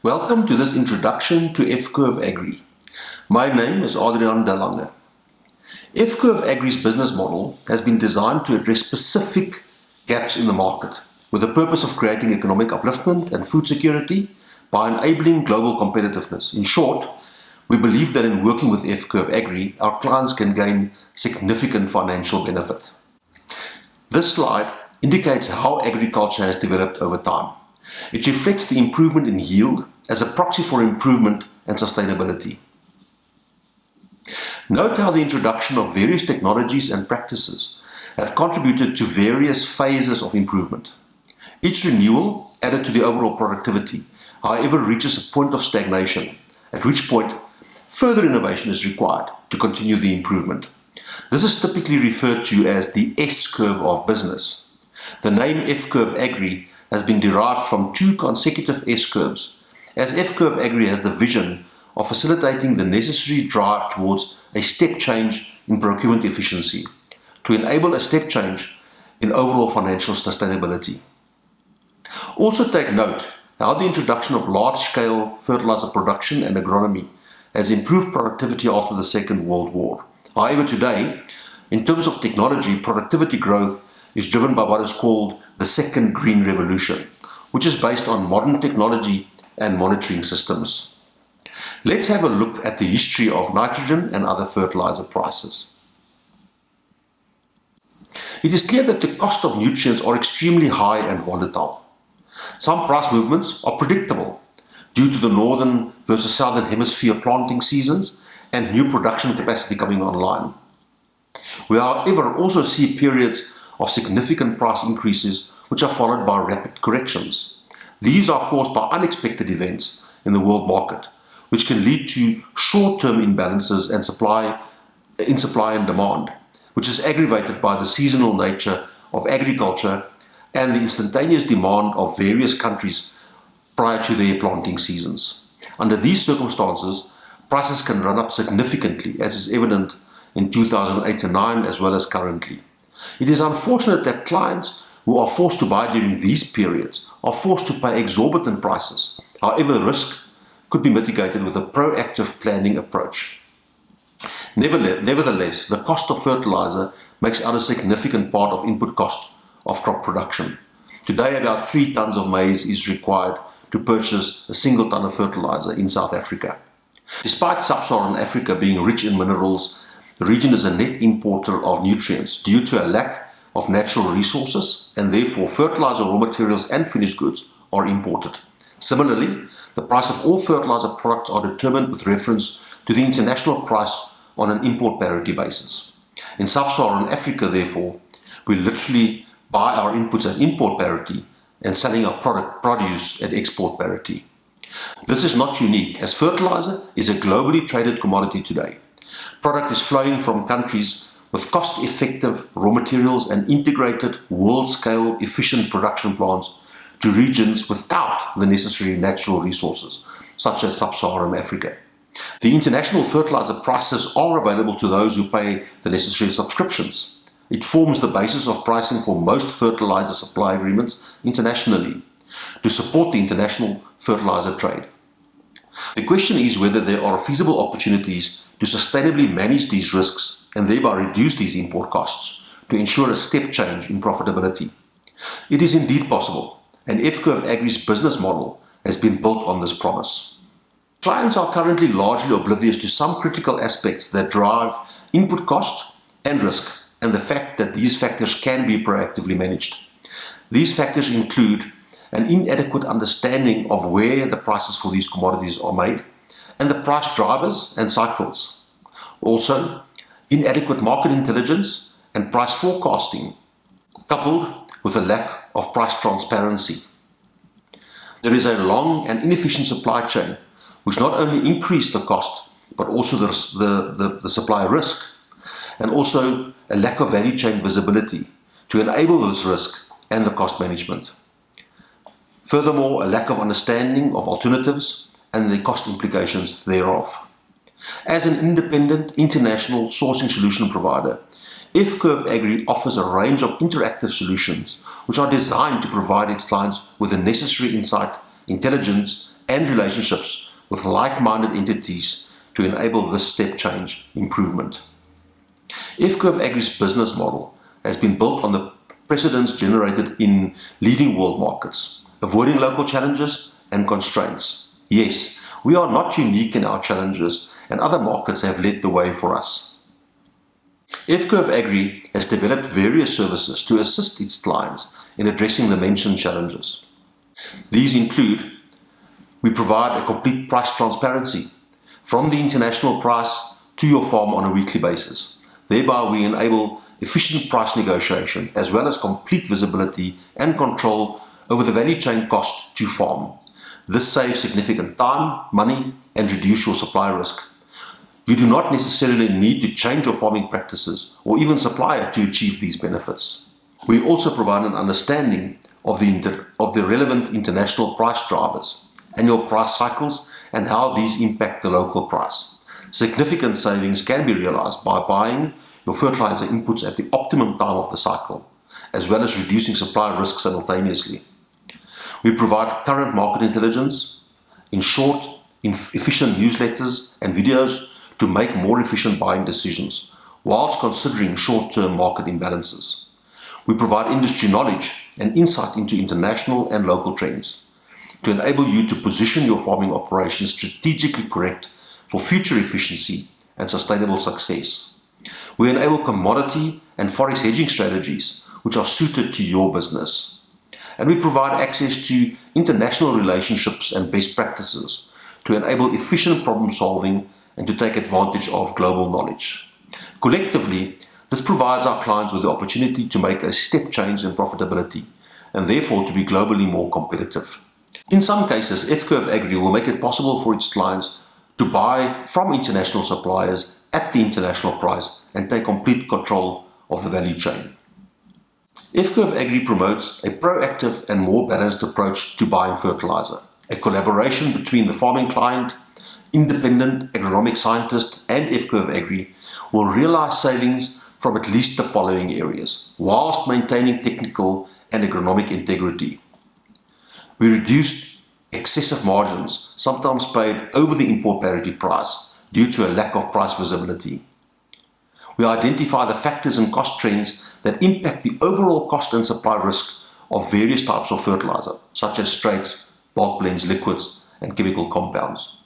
Welcome to this introduction to F Curve Agri. My name is Adrian Delange. F Curve Agri's business model has been designed to address specific gaps in the market with the purpose of creating economic upliftment and food security by enabling global competitiveness. In short, we believe that in working with F Curve Agri, our clients can gain significant financial benefit. This slide indicates how agriculture has developed over time. It reflects the improvement in yield as a proxy for improvement and sustainability. Note how the introduction of various technologies and practices have contributed to various phases of improvement. Each renewal added to the overall productivity, however, reaches a point of stagnation, at which point further innovation is required to continue the improvement. This is typically referred to as the S-curve of business. The name F Curve Agri has been derived from two consecutive S-curves, as F Curve Agri has the vision of facilitating the necessary drive towards a step change in procurement efficiency to enable a step change in overall financial sustainability. Also take note how the introduction of large-scale fertilizer production and agronomy has improved productivity after the Second World War. However, today, in terms of technology, productivity growth is driven by what is called the second green revolution, which is based on modern technology and monitoring systems. Let's have a look at the history of nitrogen and other fertilizer prices. It is clear that the cost of nutrients are extremely high and volatile. Some price movements are predictable due to the northern versus southern hemisphere planting seasons and new production capacity coming online. We, however, also see periods of significant price increases which are followed by rapid corrections. These are caused by unexpected events in the world market, which can lead to short-term imbalances in supply and demand, which is aggravated by the seasonal nature of agriculture and the instantaneous demand of various countries prior to their planting seasons. Under these circumstances, prices can run up significantly, as is evident in 2008 and 9 as well as currently. It is unfortunate that clients who are forced to buy during these periods are forced to pay exorbitant prices. However, the risk could be mitigated with a proactive planning approach. Nevertheless, the cost of fertilizer makes out a significant part of input cost of crop production. Today, about 3 tons of maize is required to purchase a single ton of fertilizer in South Africa. Despite Sub-Saharan Africa being rich in minerals, the region is a net importer of nutrients due to a lack of natural resources, and therefore fertilizer raw materials and finished goods are imported. Similarly, the price of all fertilizer products are determined with reference to the international price on an import parity basis. In Sub-Saharan Africa, therefore, we literally buy our inputs at import parity and selling our produce at export parity. This is not unique, as fertilizer is a globally traded commodity today. Product is flowing from countries with cost-effective raw materials and integrated world-scale efficient production plants to regions without the necessary natural resources, such as Sub-Saharan Africa. The international fertilizer prices are available to those who pay the necessary subscriptions. It forms the basis of pricing for most fertilizer supply agreements internationally to support the international fertilizer trade. The question is whether there are feasible opportunities to sustainably manage these risks and thereby reduce these import costs to ensure a step change in profitability. It is indeed possible, and F Curve Agri's business model has been built on this promise. Clients are currently largely oblivious to some critical aspects that drive input cost and risk, and the fact that these factors can be proactively managed. These factors include an inadequate understanding of where the prices for these commodities are made and the price drivers and cycles. Also, inadequate market intelligence and price forecasting, coupled with a lack of price transparency. There is a long and inefficient supply chain, which not only increase the cost, but also the supply risk, and also a lack of value chain visibility to enable this risk and the cost management. Furthermore, a lack of understanding of alternatives and the cost implications thereof. As an independent international sourcing solution provider, F Curve Agri offers a range of interactive solutions which are designed to provide its clients with the necessary insight, intelligence, and relationships with like-minded entities to enable this step change improvement. F Curve Agri's business model has been built on the precedents generated in leading world markets, avoiding local challenges and constraints. Yes, we are not unique in our challenges, and other markets have led the way for us. F Curve Agri has developed various services to assist its clients in addressing the mentioned challenges. These include: we provide a complete price transparency from the international price to your farm on a weekly basis. Thereby we enable efficient price negotiation as well as complete visibility and control over the value chain cost to farm. This saves significant time, money, and reduce your supply risk. You do not necessarily need to change your farming practices or even supplier to achieve these benefits. We also provide an understanding of the relevant international price drivers, annual price cycles, and how these impact the local price. Significant savings can be realized by buying your fertilizer inputs at the optimum time of the cycle, as well as reducing supply risk simultaneously. We provide current market intelligence, in short, efficient newsletters and videos to make more efficient buying decisions, whilst considering short-term market imbalances. We provide industry knowledge and insight into international and local trends to enable you to position your farming operations strategically correct for future efficiency and sustainable success. We enable commodity and forex hedging strategies which are suited to your business. And we provide access to international relationships and best practices to enable efficient problem solving and to take advantage of global knowledge. Collectively, this provides our clients with the opportunity to make a step change in profitability and therefore to be globally more competitive. In some cases, F Curve Agri will make it possible for its clients to buy from international suppliers at the international price and take complete control of the value chain. F Curve Agri promotes a proactive and more balanced approach to buying fertilizer, a collaboration between the farming client, independent agronomic scientist, and F Curve Agri will realize savings from at least the following areas, whilst maintaining technical and agronomic integrity. We reduce excessive margins, sometimes paid over the import parity price due to a lack of price visibility. We identify the factors and cost trends that impact the overall cost and supply risk of various types of fertilizer, such as straights, bulk blends, liquids, and chemical compounds.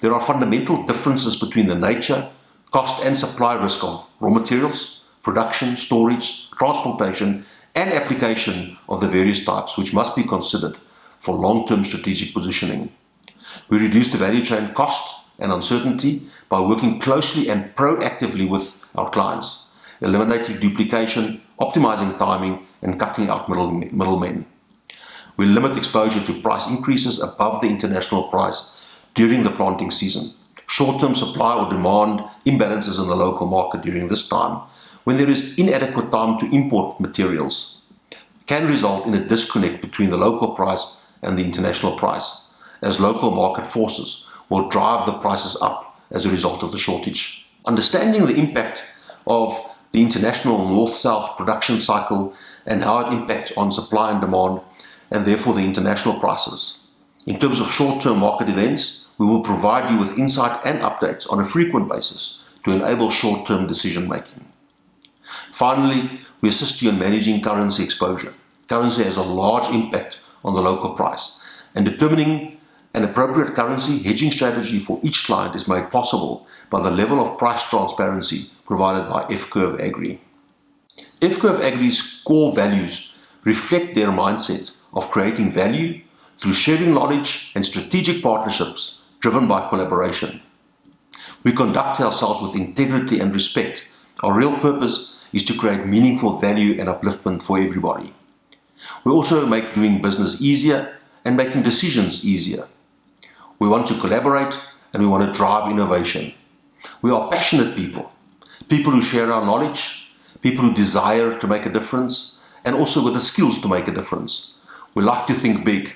There are fundamental differences between the nature, cost, and supply risk of raw materials, production, storage, transportation, and application of the various types, which must be considered for long-term strategic positioning. We reduce the value chain cost and uncertainty by working closely and proactively with our clients, eliminating duplication, optimizing timing, and cutting out middlemen. We limit exposure to price increases above the international price during the planting season. Short-term supply or demand imbalances in the local market during this time, when there is inadequate time to import materials, can result in a disconnect between the local price and the international price, as local market forces will drive the prices up as a result of the shortage. Understanding the impact of the international north-south production cycle and how it impacts on supply and demand, and therefore the international prices. In terms of short-term market events, we will provide you with insight and updates on a frequent basis to enable short-term decision-making. Finally, we assist you in managing currency exposure. Currency has a large impact on the local price, and determining an appropriate currency hedging strategy for each client is made possible by the level of price transparency provided by F Curve Agri. F Curve Agri's core values reflect their mindset of creating value through sharing knowledge and strategic partnerships driven by collaboration. We conduct ourselves with integrity and respect. Our real purpose is to create meaningful value and upliftment for everybody. We also make doing business easier and making decisions easier. We want to collaborate and we want to drive innovation. We are passionate people who share our knowledge, people who desire to make a difference, and also with the skills to make a difference. We like to think big.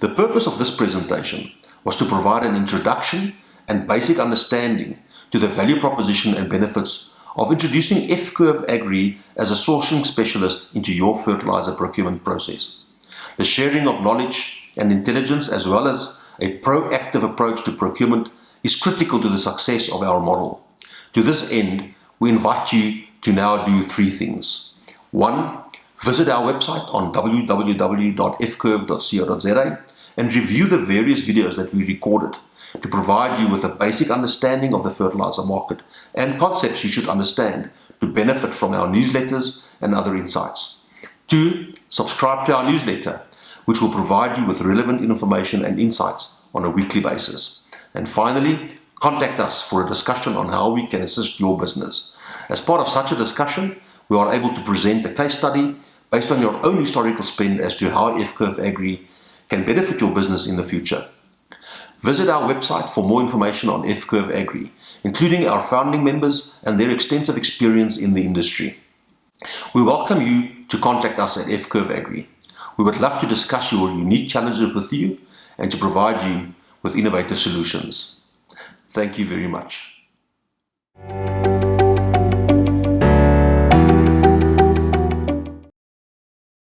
The purpose of this presentation was to provide an introduction and basic understanding to the value proposition and benefits of introducing F Curve Agri as a sourcing specialist into your fertilizer procurement process. The sharing of knowledge and intelligence, as well as a proactive approach to procurement is critical to the success of our model. To this end, we invite you to now do three things. 1. Visit our website on www.fcurve.co.za and review the various videos that we recorded to provide you with a basic understanding of the fertilizer market and concepts you should understand to benefit from our newsletters and other insights. 2. Subscribe to our newsletter, which will provide you with relevant information and insights on a weekly basis. And finally, contact us for a discussion on how we can assist your business. As part of such a discussion, we are able to present a case study based on your own historical spend as to how F Curve Agri can benefit your business in the future. Visit our website for more information on F Curve Agri, including our founding members and their extensive experience in the industry. We welcome you to contact us at F Curve Agri. We would love to discuss your unique challenges with you and to provide you with innovative solutions. Thank you very much.